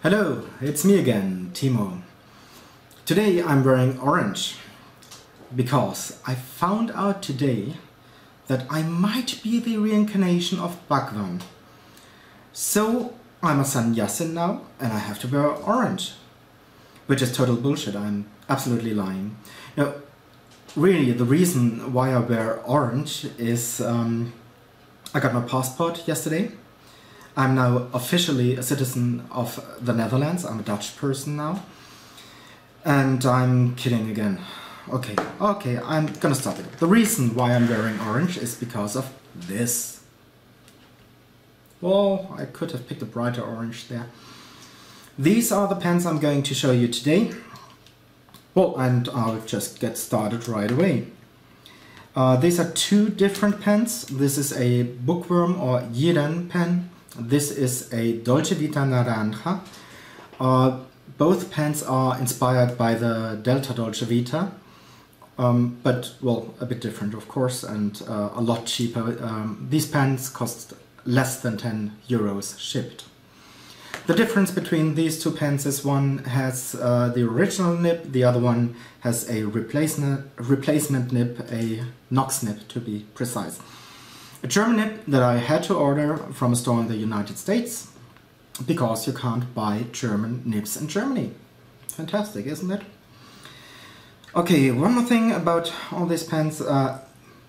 Hello, it's me again, Timo. Today I'm wearing orange because I found out today that I might be the reincarnation of Bhagwan. So I'm a sannyasin now and I have to wear orange, which is total bullshit. I'm absolutely lying. Now, really the reason why I wear orange is I got my passport yesterday. I'm now officially a citizen of the Netherlands. I'm a Dutch person now. And I'm kidding again. Okay, I'm gonna stop it. The reason why I'm wearing orange is because of this. Well, I could have picked a brighter orange there. These are the pens I'm going to show you today. Well, and I'll just get started right away. These are two different pens. This is a Bookworm or Yiren pen. This is a Dolce Vita Naranja. Both pens are inspired by the Delta Dolce Vita, but well, a bit different of course, and a lot cheaper. These pens cost less than 10 euros shipped. The difference between these two pens is one has the original nib, the other one has a replacement nib, a Knox nib to be precise. A German nib that I had to order from a store in the United States because you can't buy German nibs in Germany. Fantastic, isn't it? Okay, one more thing about all these pens.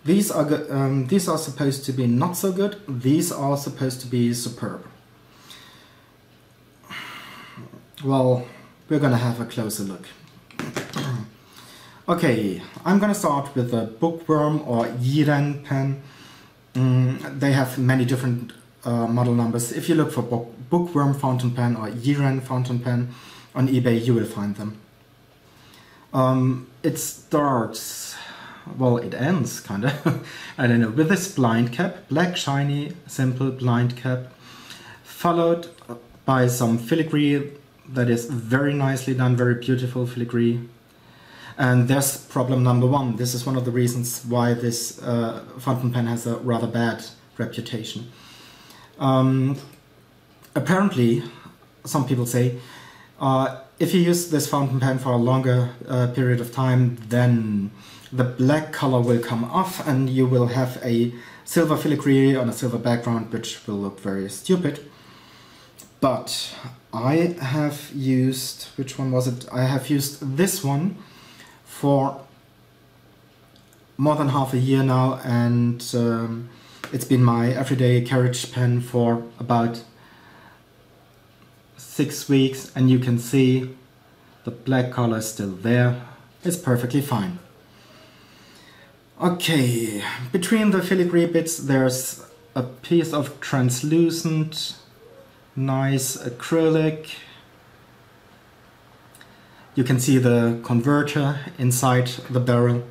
These are supposed to be not so good. These are supposed to be superb. Well, we're gonna have a closer look. Okay, I'm gonna start with the Bookworm or Yiren pen. They have many different model numbers. If you look for Bookworm fountain pen or Yiren fountain pen on eBay, you will find them. It starts, well, it ends kinda, I don't know, with this blind cap, black shiny simple blind cap, followed by some filigree that is very nicely done, very beautiful filigree. And there's problem number one. This is one of the reasons why this fountain pen has a rather bad reputation. Apparently, some people say, if you use this fountain pen for a longer period of time, then the black color will come off and you will have a silver filigree on a silver background, which will look very stupid. But I have used, which one was it? I have used this one for more than half a year now, and it's been my everyday carriage pen for about 6 weeks, and you can see the black color is still there. It's perfectly fine. Okay, between the filigree bits there's a piece of translucent, nice acrylic. You can see the converter inside the barrel.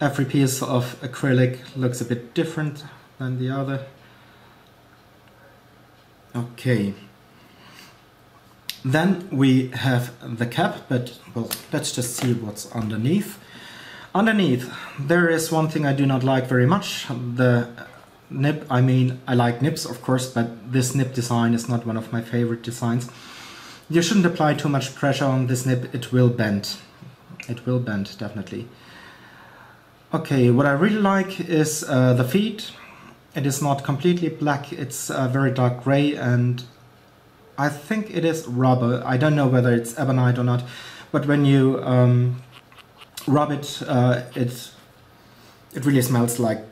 Every piece of acrylic looks a bit different than the other. Okay. Then we have the cap, but well, let's just see what's underneath. Underneath, there is one thing I do not like very much. The nib, I mean, I like nibs of course, but this nib design is not one of my favorite designs. You shouldn't apply too much pressure on this nib, it will bend. It will bend, definitely. Okay, what I really like is the feet. It is not completely black, it's very dark gray, and I think it is rubber. I don't know whether it's ebonite or not, but when you rub it, it really smells like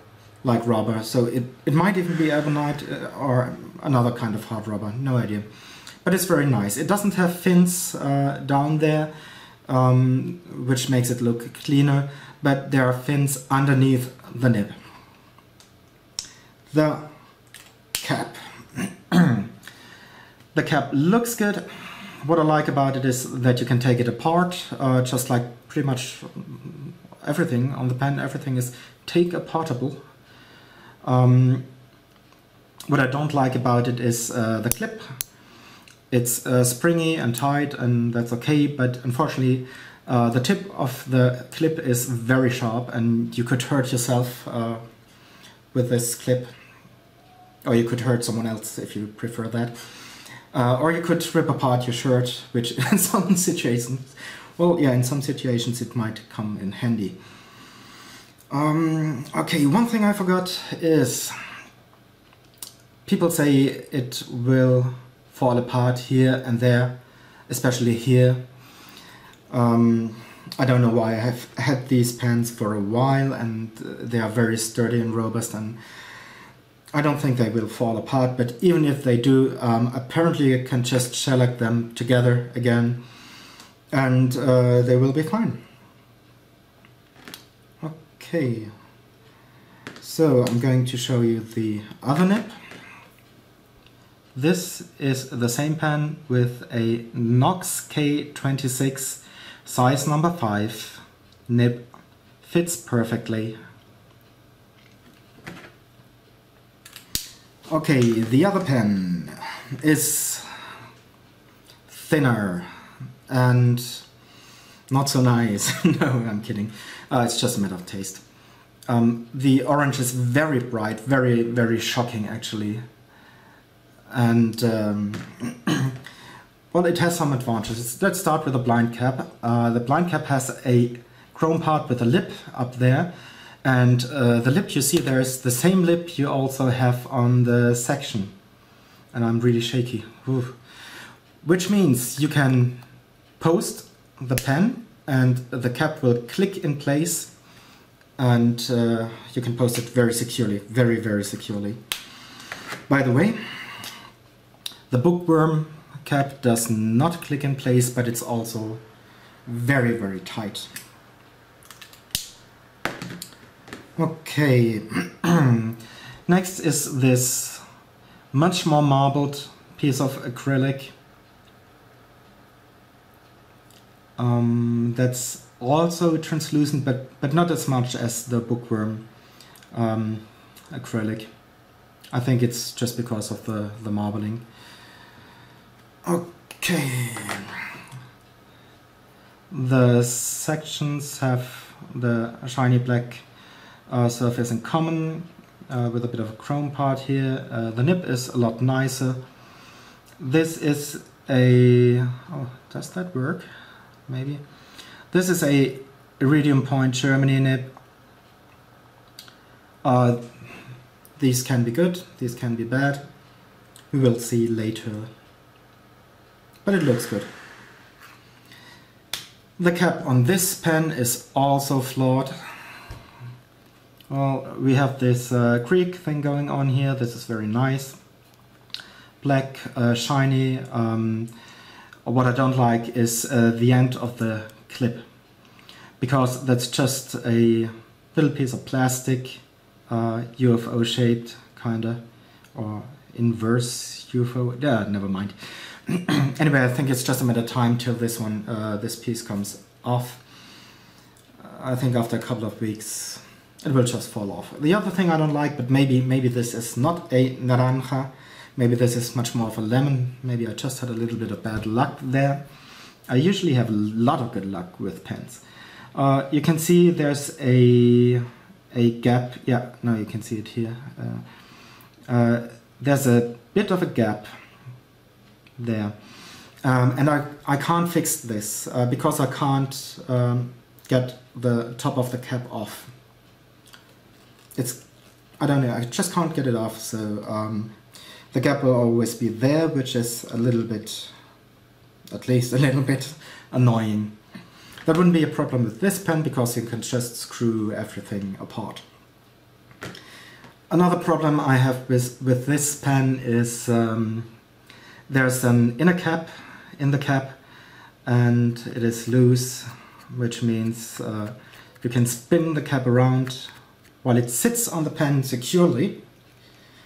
rubber. So it might even be ebonite or another kind of hard rubber, no idea. But it's very nice. It doesn't have fins down there, which makes it look cleaner, but there are fins underneath the nib. The cap. The cap looks good. What I like about it is that you can take it apart, just like pretty much everything on the pen. Everything is take-apartable. What I don't like about it is the clip. It's springy and tight, and that's okay, but unfortunately the tip of the clip is very sharp and you could hurt yourself with this clip. Or you could hurt someone else if you prefer that. Or you could rip apart your shirt, which in some situations, well, yeah, in some situations it might come in handy. Okay, one thing I forgot is people say it will fall apart here and there, especially here. I don't know why. I have had these pens for a while and they are very sturdy and robust, and I don't think they will fall apart, but even if they do, apparently you can just shellac them together again and they will be fine. Okay, so I'm going to show you the other nib. This is the same pen with a Knox K26 size number 5 nib. Fits perfectly. Okay, the other pen is thinner and not so nice. No, I'm kidding. It's just a matter of taste. The orange is very bright, very shocking actually. And well, it has some advantages. Let's start with the blind cap. The blind cap has a chrome part with a lip up there, and the lip you see there is the same lip you also have on the section. And I'm really shaky. Ooh. Which means you can post the pen and the cap will click in place, and you can post it very securely, very securely. By the way, the Bookworm cap does not click in place, but it's also very tight. Okay, next is this much more marbled piece of acrylic. That's also translucent, but not as much as the Bookworm acrylic. I think it's just because of the marbling. Okay. The sections have the shiny black surface in common with a bit of a chrome part here. The nib is a lot nicer. This is a... oh, does that work? Maybe. This is a iridium point Germany nib. These can be good, these can be bad. We will see later. But it looks good. The cap on this pen is also flawed. Well, we have this creak thing going on here. This is very nice. Black, shiny. What I don't like is the end of the clip, because that's just a little piece of plastic, UFO shaped kinda, or inverse UFO. Yeah, never mind. Anyway, I think it's just a matter of time till this one, this piece comes off. I think after a couple of weeks it will just fall off. The other thing I don't like, but maybe this is not a naranja, maybe this is much more of a lemon. Maybe I just had a little bit of bad luck there. I usually have a lot of good luck with pens. You can see there's a gap. Yeah, no, you can see it here. There's a bit of a gap there, and I can't fix this because I can't get the top of the cap off. I don't know, I just can't get it off, so the gap will always be there, which is a little bit, at least a little bit annoying. That wouldn't be a problem with this pen because you can just screw everything apart. Another problem I have with this pen is there's an inner cap in the cap and it is loose, which means you can spin the cap around while it sits on the pen securely,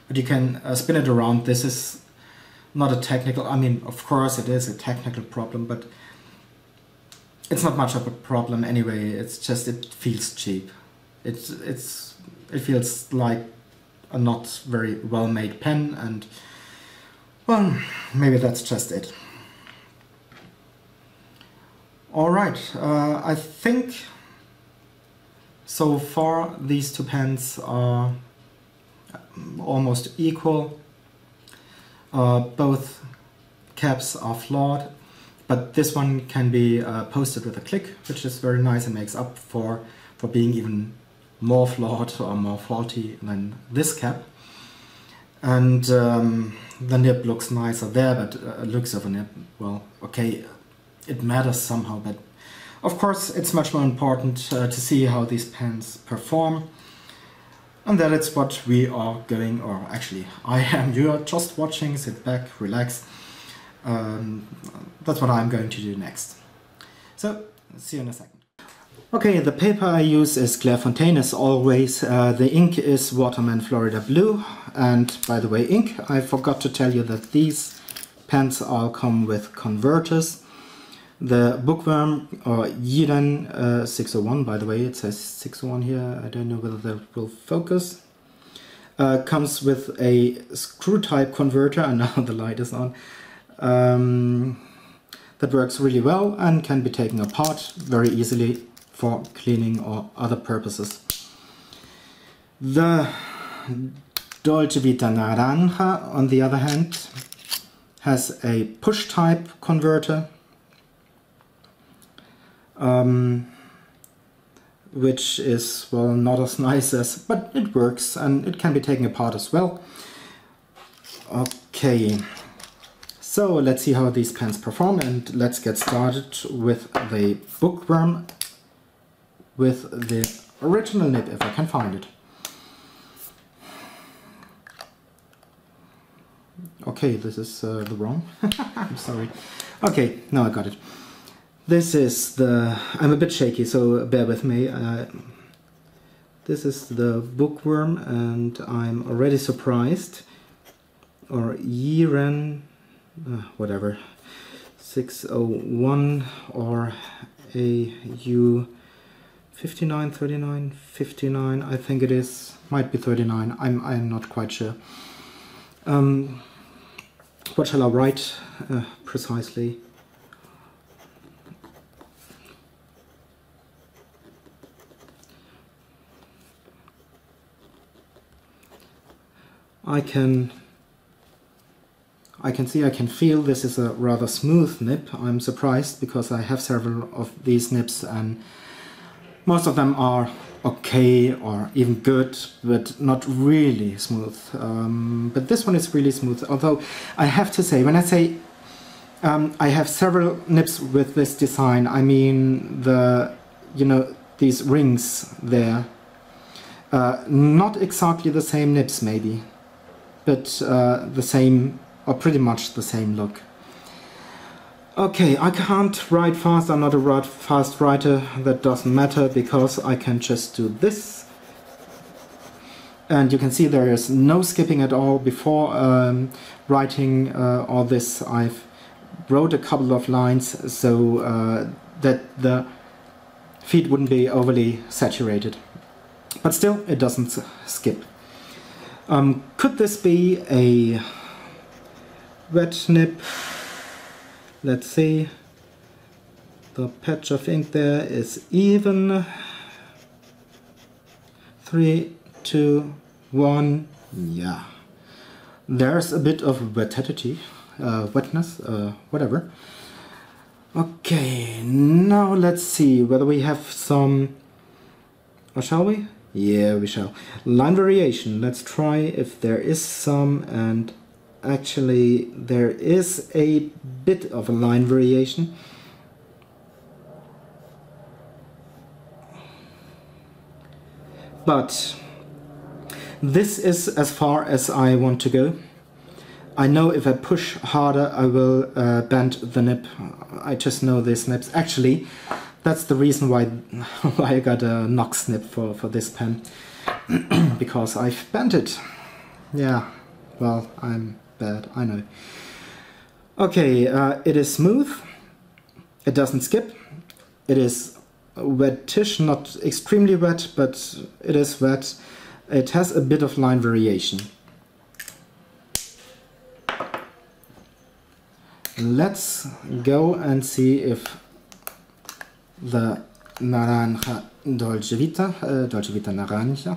but you can spin it around. This is not a technical, I mean, of course it is a technical problem, but it's not much of a problem anyway. It's just, it feels cheap. It feels like a not very well made pen, and well, maybe that's just it. Alright, I think so far these two pens are almost equal. Both caps are flawed, but this one can be posted with a click, which is very nice and makes up for being even more flawed or more faulty than this cap. And the nib looks nicer there, but looks of a nib, well, okay, it matters somehow, but of course it's much more important to see how these pens perform. And that is what we are going, or actually I am, you are just watching, sit back, relax. That's what I'm going to do next. So, see you in a second. Okay, the paper I use is Clairefontaine as always. The ink is Waterman Florida Blue. And by the way, ink, I forgot to tell you that these pens all come with converters. The Bookworm, or Yiren 601, by the way, it says 601 here, I don't know whether that will focus, comes with a screw type converter, and now the light is on, that works really well and can be taken apart very easily for cleaning or other purposes. The Dolce Vita Naranja, on the other hand, has a push type converter, which is, well, not as nice as, but it works and it can be taken apart as well. Okay, so let's see how these pens perform, and let's get started with the Bookworm with the original nib, if I can find it. Okay, this is the wrong. I'm sorry. Okay, now I got it. This is the, I'm a bit shaky, so bear with me. This is the Bookworm, and I'm already surprised. Or Yiren, whatever, 601 or AU 59, 39, 59, I think it is, might be 39, I'm not quite sure. What shall I write precisely? I can see, I can feel this is a rather smooth nib. I'm surprised because I have several of these nibs and most of them are okay or even good, but not really smooth. But this one is really smooth, although I have to say, when I say I have several nibs with this design, I mean the, you know, these rings there. Not exactly the same nibs maybe, but the same, or pretty much the same look. Okay, I can't write fast, I'm not a fast writer, that doesn't matter because I can just do this. And you can see there is no skipping at all. Before writing all this, I've wrote a couple of lines so that the feed wouldn't be overly saturated. But still, it doesn't skip. Could this be a wet nib? Let's see. The patch of ink there is even. 3, 2, 1. Yeah. There's a bit of wetity, wetness, whatever. Okay, now let's see whether we have some. Or shall we? Yeah, we shall. Line variation. Let's try if there is some, and actually there is a bit of a line variation. But this is as far as I want to go. I know if I push harder I will bend the nib. I just know these nibs. Actually, that's the reason why I got a Knox nib for this pen. Because I've bent it. Yeah, well, I'm bad, I know. Okay, it is smooth. It doesn't skip. It is wetish, not extremely wet, but it is wet. It has a bit of line variation. Let's go and see if the Naranja Dolce Vita Naranja,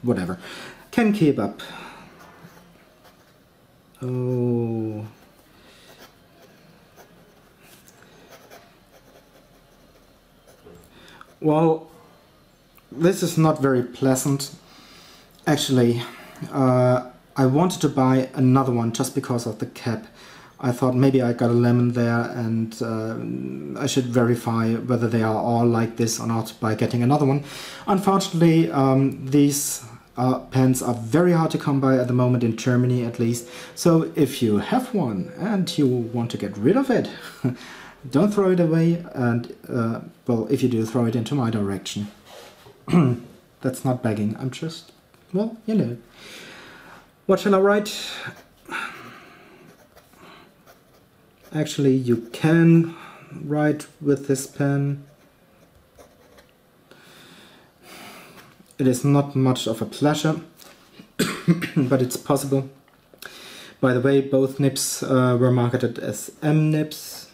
whatever, can keep up. Oh, Well, this is not very pleasant. Actually, I wanted to buy another one just because of the cap. I thought maybe I got a lemon there, and I should verify whether they are all like this or not by getting another one. Unfortunately, these pens are very hard to come by at the moment, in Germany at least. So if you have one and you want to get rid of it, don't throw it away, and well, if you do, throw it into my direction. That's not begging, I'm just, well, you know. What shall I write? Actually, you can write with this pen. It is not much of a pleasure, but it's possible. By the way, both nibs were marketed as M nibs.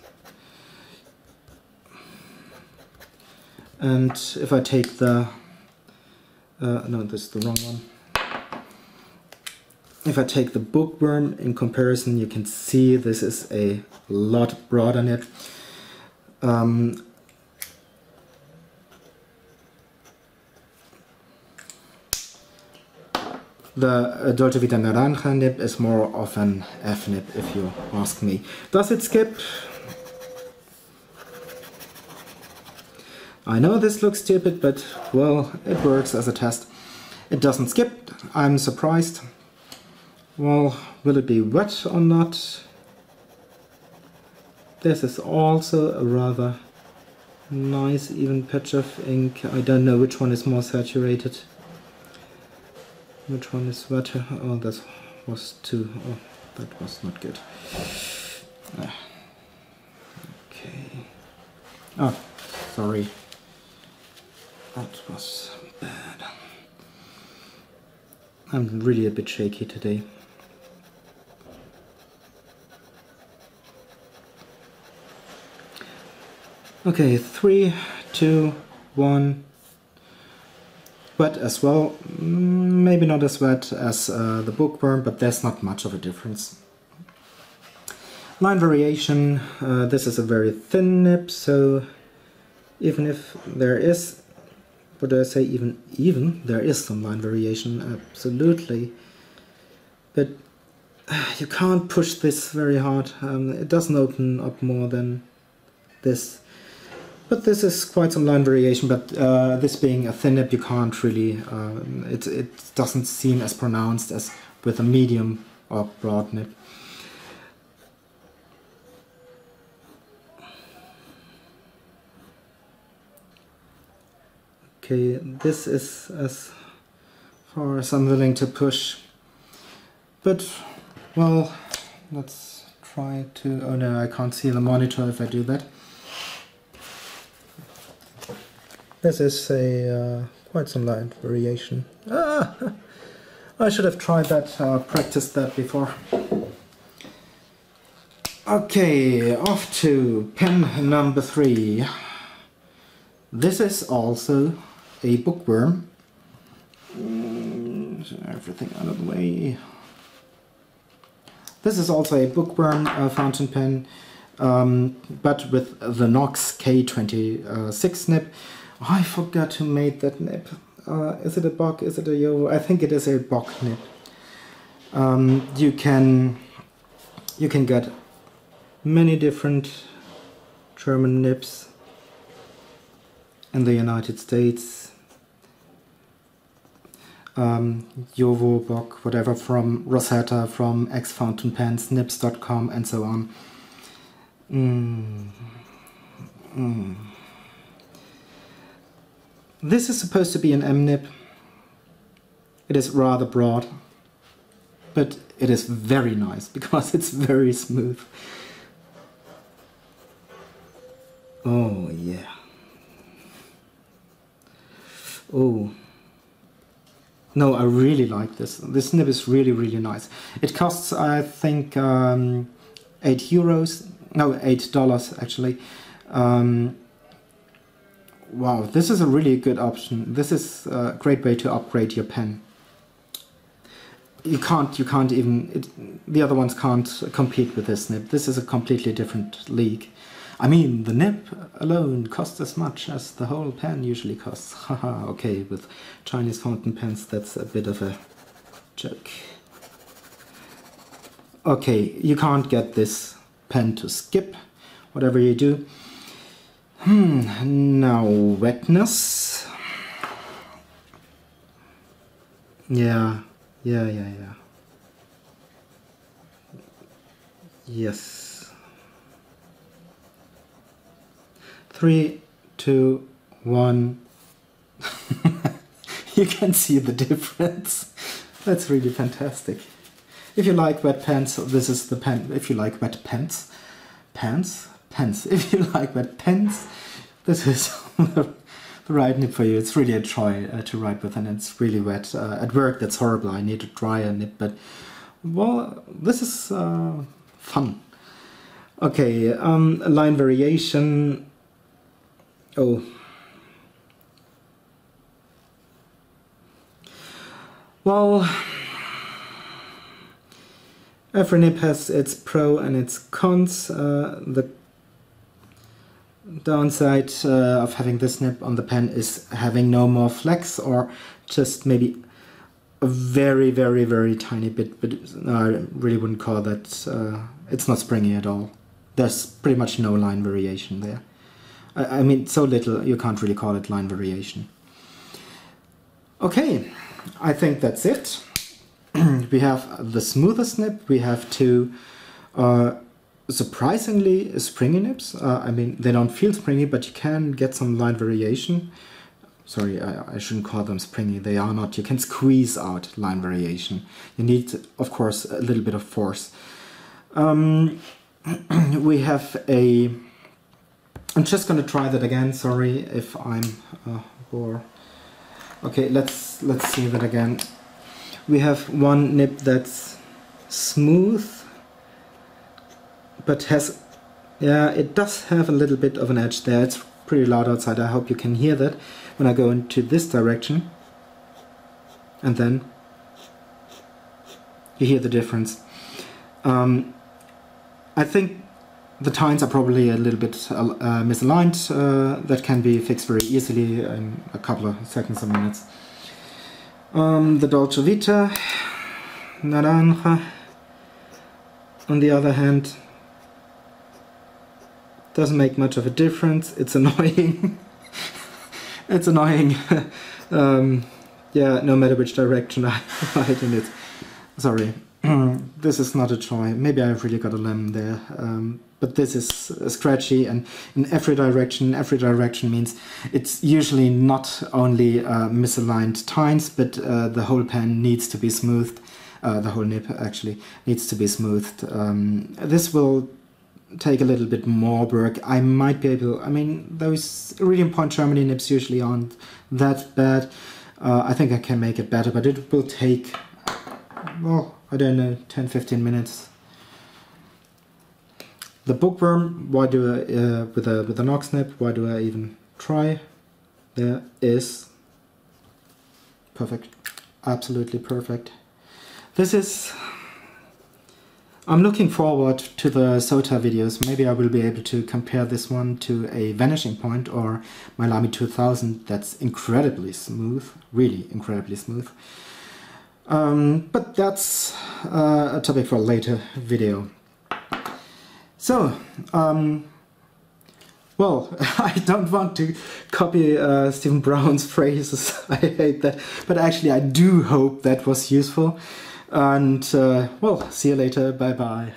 And if I take the... no, this is the wrong one. If I take the Bookworm in comparison, you can see this is a lot broader nib. The Dolce Vita Naranja nib is more of an F nib, if you ask me. Does it skip? I know this looks stupid, but well, it works as a test. It doesn't skip. I'm surprised. Well, will it be wet or not? This is also a rather nice even patch of ink. I don't know which one is more saturated. Which one is wetter? Oh, that was too... oh, that was not good. Okay. Oh, sorry. That was bad. I'm really a bit shaky today. Okay, 3, 2, 1. Wet as well. Maybe not as wet as the Bookworm, but there's not much of a difference. Line variation. This is a very thin nib, so even if there is, what do I say, even there is some line variation, absolutely. But you can't push this very hard. It doesn't open up more than this. But this is quite some line variation, but this being a thin nib, you can't really, it doesn't seem as pronounced as with a medium or broad nib. Okay, this is as far as I'm willing to push. But, well, let's try to, oh no, I can't see the monitor if I do that. This is a quite some line variation. I should have tried that, practiced that before. Okay, off to pen number 3. This is also a Bookworm. Everything out of the way. This is also a Bookworm fountain pen, but with the Knox K26 nib. I forgot who made that nib. Is it a Bock? Is it a Yo? I think it is a Bock nib. You can get many different German nibs in the United States. Jovo, Bock, whatever, from Rosetta, from X Fountain Pens, nibs.com, and so on. This is supposed to be an M nib. It is rather broad, but it is very nice because it's very smooth. Oh yeah. Oh. No, I really like this. This nib is really, really nice. It costs, I think, €8. No, $8 actually. Wow, this is a really good option. This is a great way to upgrade your pen. You can't even, the other ones can't compete with this nib. This is a completely different league. I mean, the nib alone costs as much as the whole pen usually costs. Haha, okay, with Chinese fountain pens that's a bit of a joke. Okay, you can't get this pen to skip, whatever you do. Now wetness. Yeah. Yes. 3, 2, 1. You can see the difference. That's really fantastic. If you like wet pens, this is the pen. If you like wet pens, pens. If you like wet pens, this is the right nib for you. It's really a joy to write with, and it's really wet. At work, that's horrible. I need to dry a nib, but well, this is fun. Okay, line variation. Oh. Well, every nib has its pro and its cons. The downside of having this nib on the pen is having no more flex, or just maybe a very, very, very tiny bit, but no, I really wouldn't call that, it's not springy at all. There's pretty much no line variation there. I mean, so little, you can't really call it line variation. Okay, I think that's it. We have the smoothest nib, we have two surprisingly springy nibs. I mean, they don't feel springy, but you can get some line variation. Sorry, I shouldn't call them springy, they are not. You can squeeze out line variation. You need, of course, a little bit of force. We have a... I'm just gonna try that again, sorry if I'm bored. Okay, let's see that again. We have one nib that's smooth, but has, yeah, it does have a little bit of an edge there. It's pretty loud outside, I hope you can hear that. When I go into this direction, and then you hear the difference. I think the tines are probably a little bit misaligned. That can be fixed very easily in a couple of seconds or minutes. The Dolce Vita Naranja, on the other hand, doesn't make much of a difference. It's annoying. It's annoying. Yeah, no matter which direction I write in it. Sorry, this is not a joy. Maybe I've really got a lemon there. But this is scratchy, and in every direction means it's usually not only misaligned tines, but the whole pen needs to be smoothed. The whole nib actually needs to be smoothed. This will take a little bit more work. I might be able, I mean, those Iridium Point Germany nibs usually aren't that bad. I think I can make it better, but it will take, well, I don't know, 10-15 minutes. The Bookworm, why do I, with the Knox nib, why do I even try? There is perfect, absolutely perfect. This is, I'm looking forward to the SOTA videos. Maybe I will be able to compare this one to a Vanishing Point or my Lamy 2000 that's incredibly smooth, really incredibly smooth. But that's a topic for a later video. So, well, I don't want to copy Stephen Brown's phrases, I hate that, but actually I do hope that was useful, and well, see you later, bye bye.